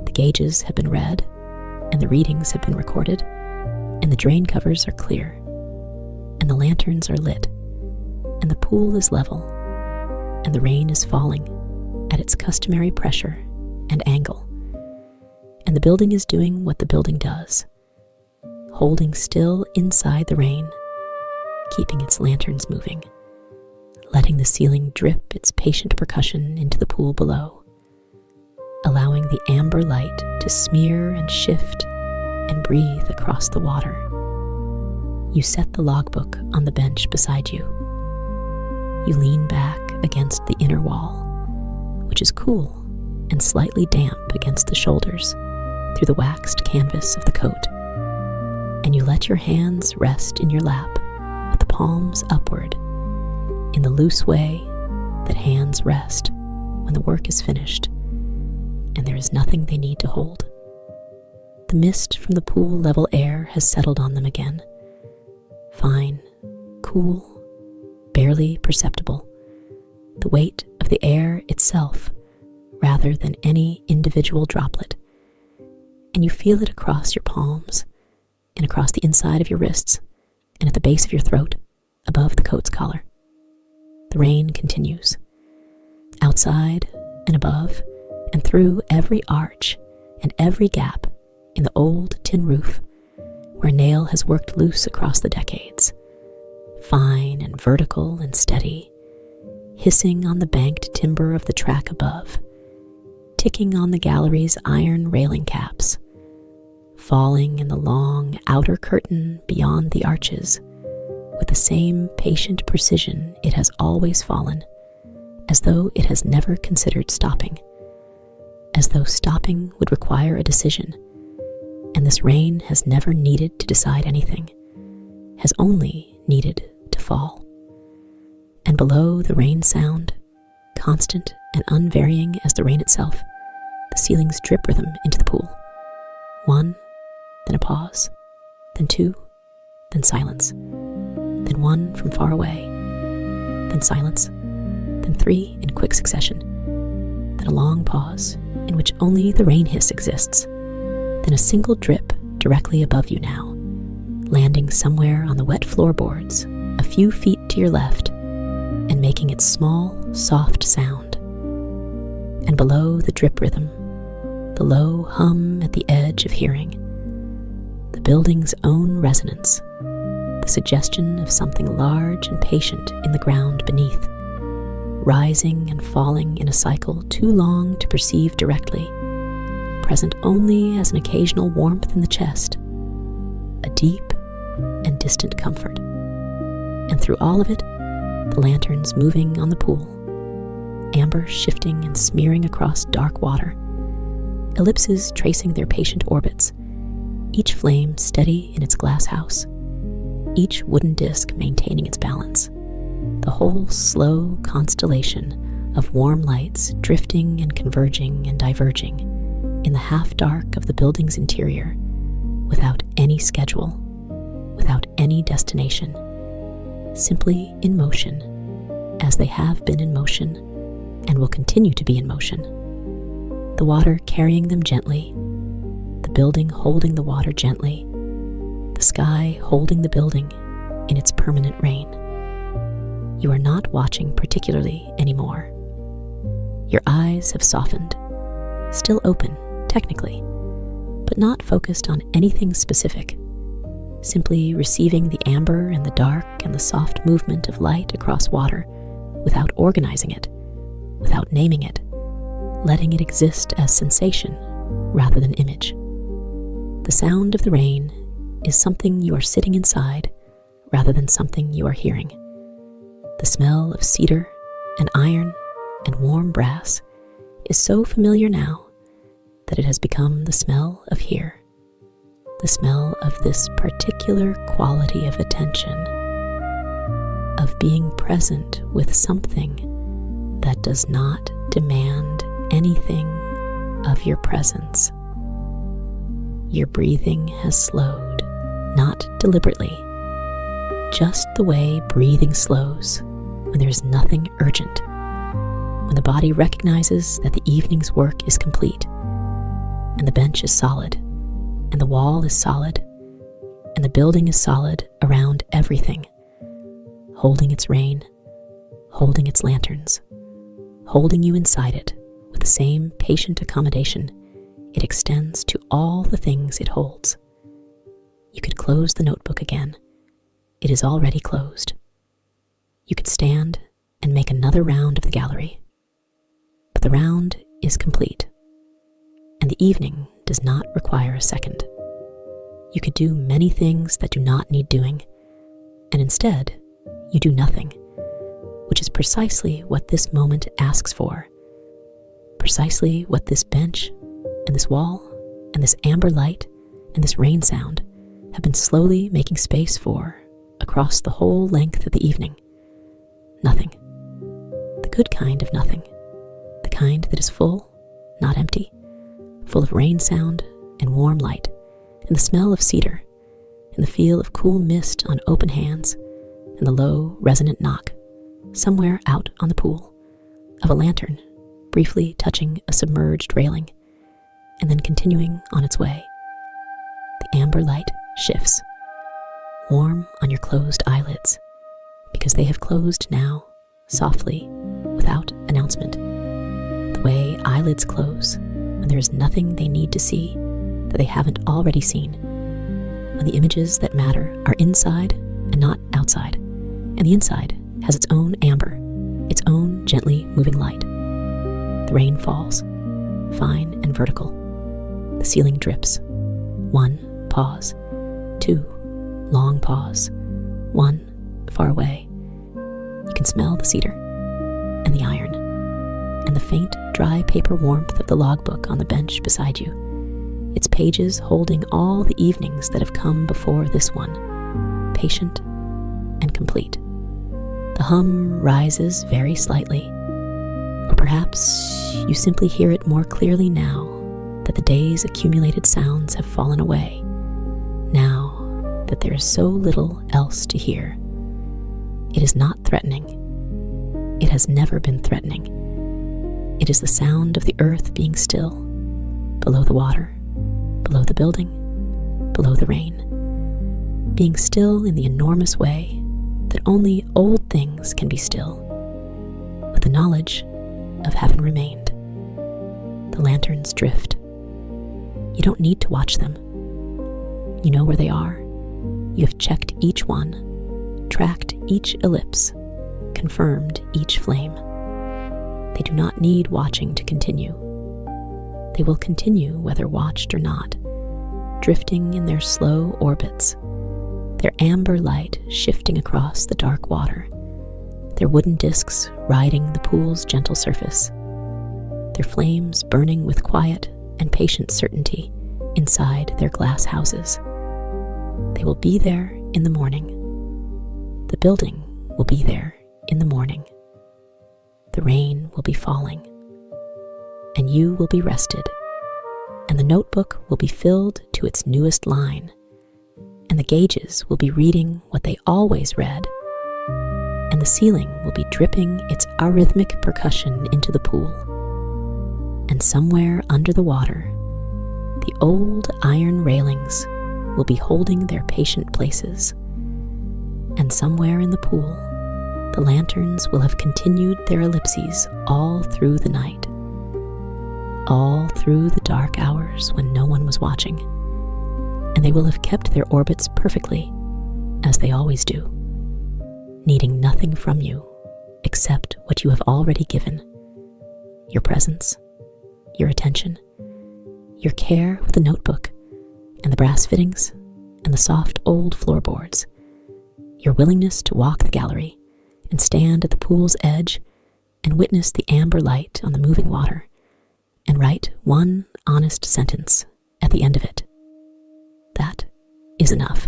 The gauges have been read, and the readings have been recorded, and the drain covers are clear, and the lanterns are lit, and the pool is level, and the rain is falling at its customary pressure and angle, and the building is doing what the building does, holding still inside the rain, keeping its lanterns moving, letting the ceiling drip its patient percussion into the pool below, allowing the amber light to smear and shift and breathe across the water. You set the logbook on the bench beside you. You lean back against the inner wall, which is cool and slightly damp against the shoulders through the waxed canvas of the coat, and you let your hands rest in your lap with the palms upward in the loose way that hands rest when the work is finished and there is nothing they need to hold. The mist from the pool level air has settled on them again, fine, cool, barely perceptible, the weight of the air itself rather than any individual droplet, and you feel it across your palms and across the inside of your wrists and at the base of your throat above the coat's collar. The rain continues, outside and above and through every arch and every gap in the old tin roof where a nail has worked loose across the decades, fine and vertical and steady, hissing on the banked timber of the track above, ticking on the gallery's iron railing caps, falling in the long outer curtain beyond the arches with the same patient precision it has always fallen, as though it has never considered stopping, as though stopping would require a decision, and this rain has never needed to decide anything, has only needed to fall. And below the rain sound, constant and unvarying as the rain itself, the ceiling's drip rhythm into the pool. One, then a pause, then two, then silence, then one from far away, then silence, then three in quick succession, then a long pause in which only the rain hiss exists, then a single drip directly above you now, landing somewhere on the wet floorboards a few feet to your left and making its small, soft sound. And below the drip rhythm, the low hum at the edge of hearing, the building's own resonance, the suggestion of something large and patient in the ground beneath, rising and falling in a cycle too long to perceive directly, present only as an occasional warmth in the chest, a deep and distant comfort. And through all of it, the lanterns moving on the pool, amber shifting and smearing across dark water, ellipses tracing their patient orbits, each flame steady in its glass house, each wooden disc maintaining its balance, the whole slow constellation of warm lights drifting and converging and diverging in the half-dark of the building's interior, without any schedule, without any destination, simply in motion, as they have been in motion and will continue to be in motion. The water carrying them gently, the building holding the water gently, the sky holding the building in its permanent rain. You are not watching particularly anymore. Your eyes have softened, still open, technically, but not focused on anything specific, simply receiving the amber and the dark and the soft movement of light across water without organizing it, without naming it, letting it exist as sensation rather than image. The sound of the rain is something you are sitting inside rather than something you are hearing. The smell of cedar and iron and warm brass is so familiar now that it has become the smell of here, the smell of this particular quality of attention, of being present with something that does not demand anything of your presence. Your breathing has slowed, not deliberately, just the way breathing slows when there is nothing urgent, when the body recognizes that the evening's work is complete, and the bench is solid, and the wall is solid, and the building is solid around everything, holding its rain, holding its lanterns, holding you inside it with the same patient accommodation it extends to all the things it holds. You could close the notebook again. It is already closed. You could stand and make another round of the gallery. But the round is complete, and the evening does not require a second. You could do many things that do not need doing, and instead, you do nothing, which is precisely what this moment asks for, precisely what this bench and this wall and this amber light and this rain sound have been slowly making space for across the whole length of the evening. Nothing. The good kind of nothing. The kind that is full, not empty, full of rain sound and warm light and the smell of cedar and the feel of cool mist on open hands and the low, resonant knock, somewhere out on the pool, of a lantern briefly touching a submerged railing and then continuing on its way. The amber light shifts, warm on your closed eyelids, because they have closed now, softly, without announcement, the way eyelids close when there is nothing they need to see that they haven't already seen, when the images that matter are inside and not outside, and the inside has its own amber, its own gently moving light. The rain falls, fine and vertical. The ceiling drips. 1, pause. 2, long pause. 1, far away. You can smell the cedar and the iron and the faint, dry paper warmth of the logbook on the bench beside you, its pages holding all the evenings that have come before this one, patient and complete. The hum rises very slightly, or perhaps you simply hear it more clearly now that the day's accumulated sounds have fallen away, now that there is so little else to hear. It is not threatening. It has never been threatening. It is the sound of the earth being still, below the water, below the building, below the rain. being still in the enormous way that only old things can be still, with the knowledge of having remained. The lanterns drift. You don't need to watch them. You know where they are. You have checked each one, tracked each ellipse, confirmed each flame. They do not need watching to continue. They will continue whether watched or not, drifting in their slow orbits, their amber light shifting across the dark water, their wooden discs riding the pool's gentle surface, their flames burning with quiet and patient certainty inside their glass houses. They will be there in the morning. The building will be there in the morning. The rain will be falling, and you will be rested, and the notebook will be filled to its newest line, and the gauges will be reading what they always read, and the ceiling will be dripping its arrhythmic percussion into the pool, and somewhere under the water, the old iron railings will be holding their patient places, and somewhere in the pool, the lanterns will have continued their ellipses all through the night, all through the dark hours when no one was watching, and they will have kept their orbits perfectly, as they always do, needing nothing from you except what you have already given: your presence, your attention, your care with the notebook and the brass fittings and the soft old floorboards, your willingness to walk the gallery and stand at the pool's edge and witness the amber light on the moving water and write one honest sentence at the end of it. That is enough.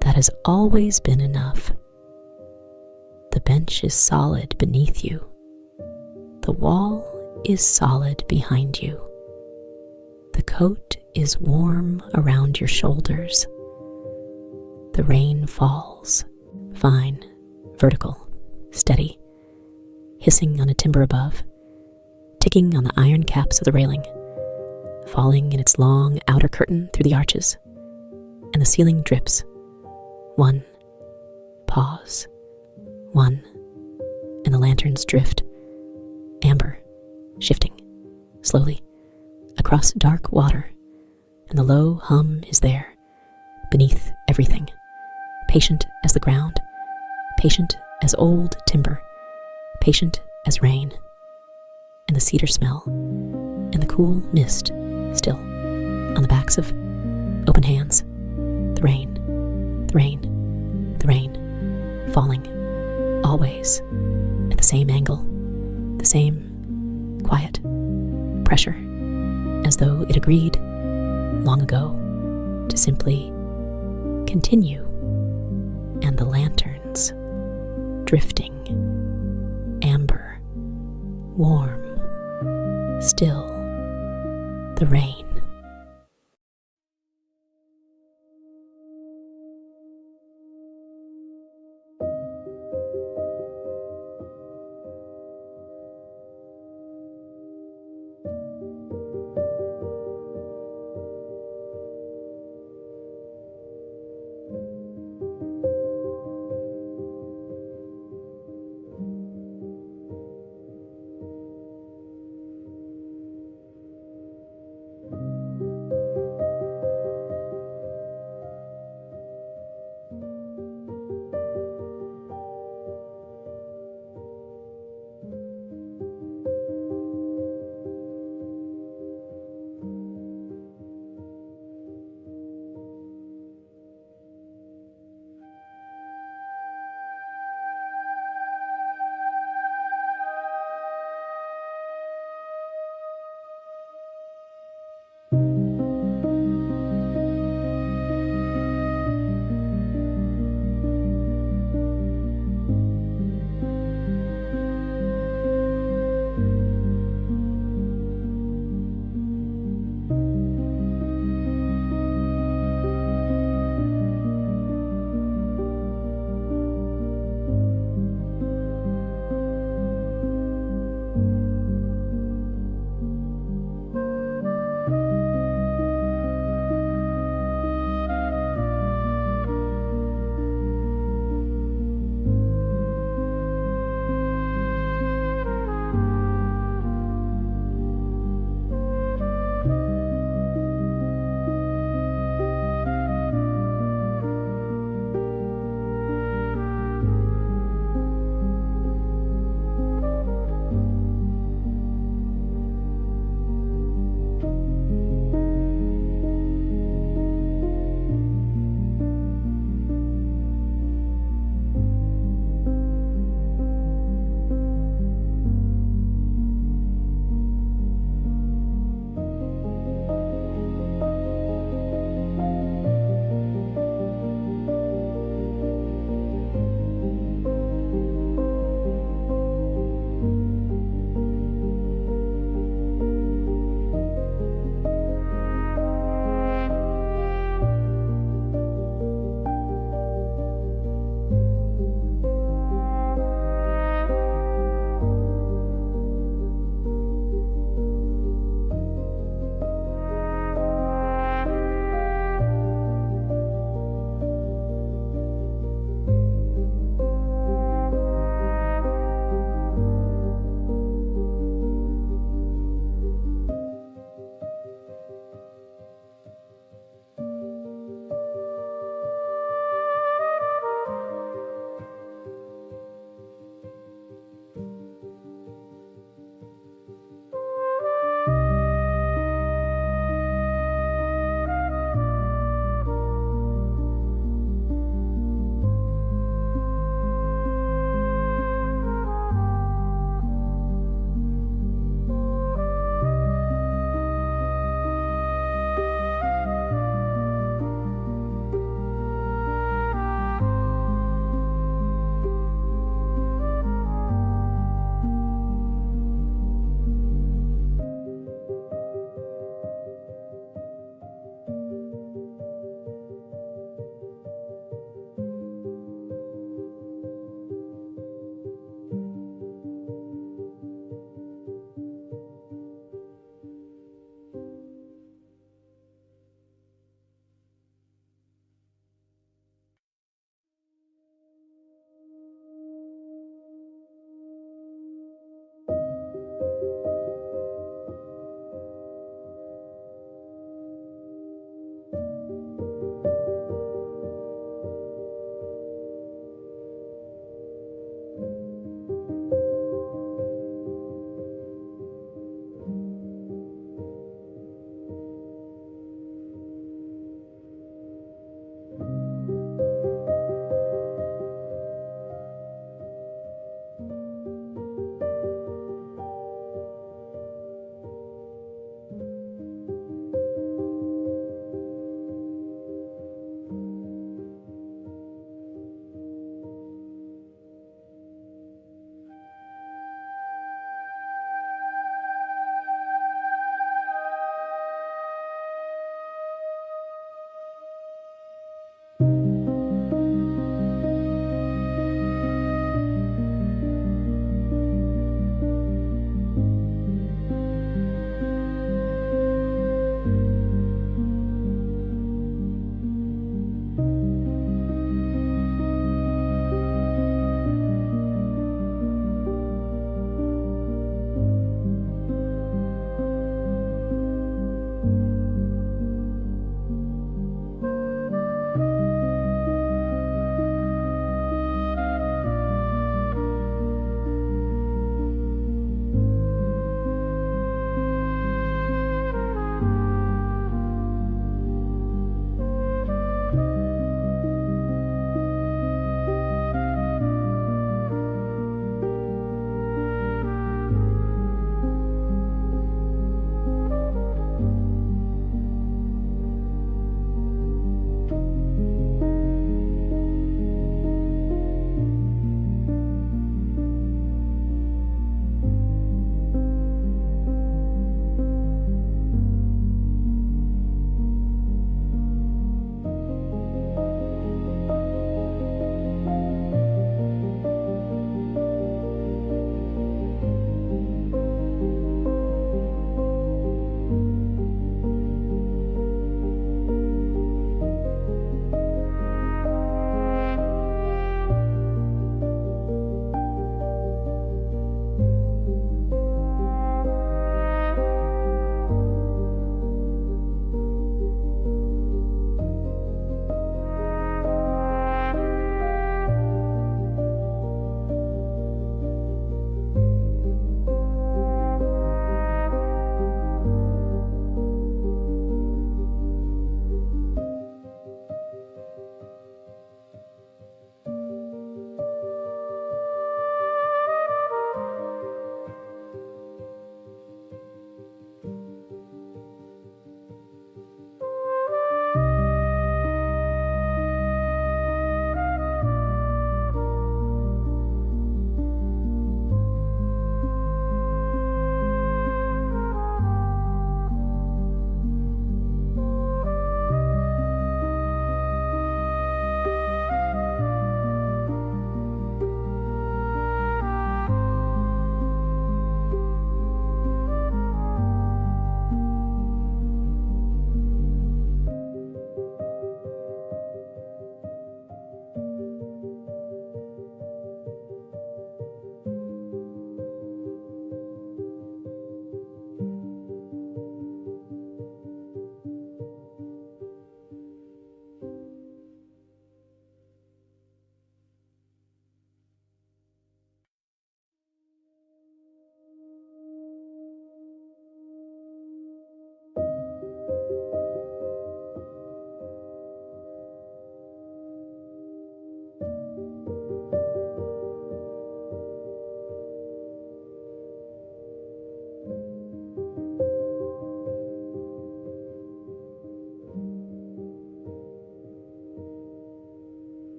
That has always been enough. The bench is solid beneath you. The wall is solid behind you. The coat is warm around your shoulders. The rain falls, fine, vertical, steady, hissing on a timber above, ticking on the iron caps of the railing, falling in its long outer curtain through the arches, and the ceiling drips. One, pause, one, and the lanterns drift, amber, shifting, slowly, across dark water, and the low hum is there, beneath everything, patient as the ground, patient as old timber, patient as rain, and the cedar smell, and the cool mist still on the backs of open hands, the rain, the rain, the rain, falling, always, at the same angle, the same quiet pressure, as though it agreed long ago to simply continue, and the lanterns drifting, amber, warm, still, the rain.